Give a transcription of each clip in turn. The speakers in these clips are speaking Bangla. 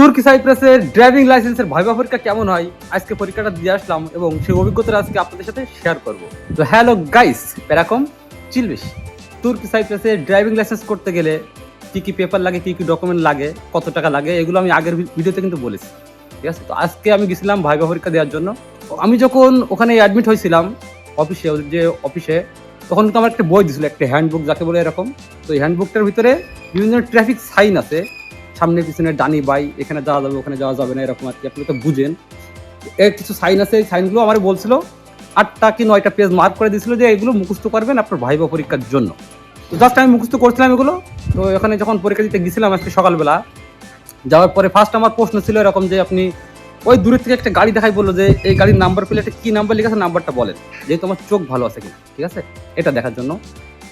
তুর্কি সাইপ্রাসের ড্রাইভিং লাইসেন্সের ভাইভা পরীক্ষা কেমন হয় আজকে পরীক্ষাটা দিয়ে আসলাম এবং সেই অভিজ্ঞতাটা আজকে আপনাদের সাথে শেয়ার করব। তো হ্যালো গাইস, এরকম চিলবিশ তুর্কি সাইপ্রাসের ড্রাইভিং লাইসেন্স করতে গেলে কি কি পেপার লাগে, কি কি ডকুমেন্ট লাগে, কত টাকা লাগে, এগুলো আমি আগের ভিডিওতে কিন্তু বলেছি। ঠিক আছে, তো আজকে আমি গেছিলাম ভাইভা পরীক্ষা দেওয়ার জন্য। আমি যখন ওখানে অ্যাডমিট হয়েছিলাম অফিসে তখন কিন্তু আমার একটা বই দিয়েছিল, একটা হ্যান্ডবুক যাকে বলে এরকম। তো এই হ্যান্ডবুকটার ভিতরে বিভিন্ন ট্রাফিক সাইন আছে, সামনে পিছনে ডানি বাই, এখানে যাওয়া যাবে ওখানে যাওয়া যাবে না, এরকম আর কি। আপনি তো বুঝেন এর কিছু সাইন আছে, এই সাইনগুলো আমার বলছিল 8টা কি 9টা পেজ মার্ক করে দিয়েছিল যে এগুলো মুখস্থ করবেন আপনার ভাইভা পরীক্ষার জন্য। তো জাস্ট আমি মুখস্থ করছিলাম এগুলো। তো এখানে যখন পরীক্ষা দিতে গেছিলাম আজকে সকালবেলা, যাওয়ার পরে ফার্স্ট আমার প্রশ্ন ছিল এরকম যে আপনি ওই দূরের থেকে একটা গাড়ি দেখাই, বললো যে এই গাড়ির নাম্বার প্লেটে কি নাম্বার লেখা আছে নাম্বারটা বলেন, যেহেতু আমার চোখ ভালো আছে কিনা, ঠিক আছে, এটা দেখার জন্য।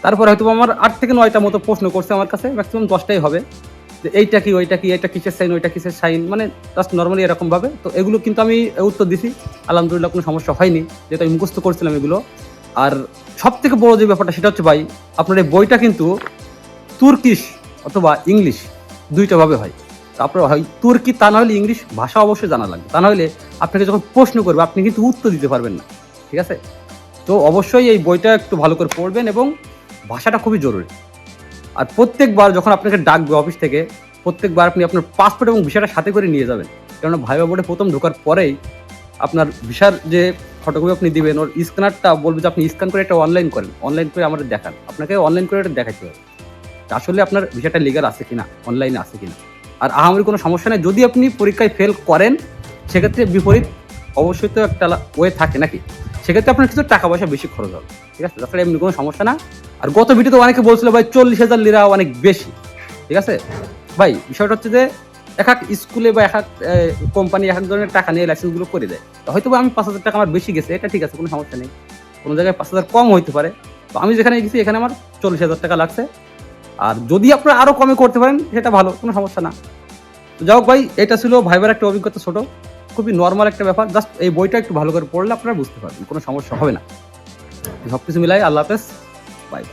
তারপরে হয়তো আমার 8 থেকে 9টা মতো প্রশ্ন করছে আমার কাছে, ম্যাক্সিমাম 10টাই হবে, যে এইটা কি ওইটা কি, এটা কিসের সাইন ওইটা কিসের সাইন, মানে জাস্ট নর্মালি এরকম ভাবে। তো এগুলো কিন্তু আমি উত্তর দিছি, আলহামদুলিল্লাহ কোনো সমস্যা হয়নি, যেহেতু আমি মুখস্থ করছিলাম এগুলো। আর সব থেকে বড় যে ব্যাপারটা সেটা হচ্ছে ভাই, আপনার এই বইটা কিন্তু তুর্কিশ অথবা ইংলিশ দুইটা ভাবে হয়। তো আপনার হয় তুর্কি, তা না হলে ইংলিশ ভাষা অবশ্যই জানা লাগবে, তা না হলে আপনাকে যখন প্রশ্ন করবে আপনি কিন্তু উত্তর দিতে পারবেন না, ঠিক আছে। তো অবশ্যই এই বইটা একটু ভালো করে পড়বেন এবং ভাষাটা খুবই জরুরি। আর প্রত্যেকবার যখন আপনাকে ডাকবে অফিস থেকে, প্রত্যেকবার আপনি আপনার পাসপোর্ট এবং ভিসাটা সাথে করে নিয়ে যাবেন, কেননা ভাইভা বোর্ডে প্রথম ঢোকার পরেই আপনার ভিসার যে ফটোকপি আপনি দিবেন, ওর স্ক্যানারটা বলবে যে আপনি স্ক্যান করে একটা অনলাইন করেন, অনলাইন করে আমাদের দেখান, আপনাকে অনলাইন করে এটা দেখাতে হবে আসলে আপনার ভিসাটা লিগাল আছে কিনা, অনলাইনে আছে কিনা। আর আহামরি কোনো সমস্যা নেই, যদি আপনি পরীক্ষায় ফেল করেন সেক্ষেত্রে বিপরীত অবশ্যই তো একটা ওয়ে থাকে নাকি, সেক্ষেত্রে আপনার কিছু টাকা পয়সা বেশি খরচ হবে, ঠিক আছে, তাছাড়া এমনি কোনো সমস্যা না। আর গত ভিডিওতে অনেকে বলছিল ভাই 40,000 লিরা অনেক বেশি, ঠিক আছে ভাই। বিষয়টা হচ্ছে যে এক এক স্কুলে বা এক এক কোম্পানি এক এক ধরনের টাকা নিয়ে লাইসেন্সগুলো করে দেয়। হয়তো আমি 5,000 টাকা আমার বেশি গেছে, এটা ঠিক আছে, কোনো সমস্যা নেই, কোনো জায়গায় 5,000 কম হইতে পারে। তো আমি যেখানে গেছি এখানে আমার 40,000 টাকা লাগছে। আর যদি আপনারা আরো কমে করতে পারেন সেটা ভালো, কোনো সমস্যা না। তো যাই হোক ভাই, এটা ছিল ভাইবার একটা অভিজ্ঞতা, ছোট, খুবই নর্মাল একটা ব্যাপার। জাস্ট এই বইটা একটু ভালো করে পড়লে আপনারা বুঝতে পারবেন, কোনো সমস্যা হবে না। সবকিছু মিলাই আল্লাহ হাফেজ, বাই।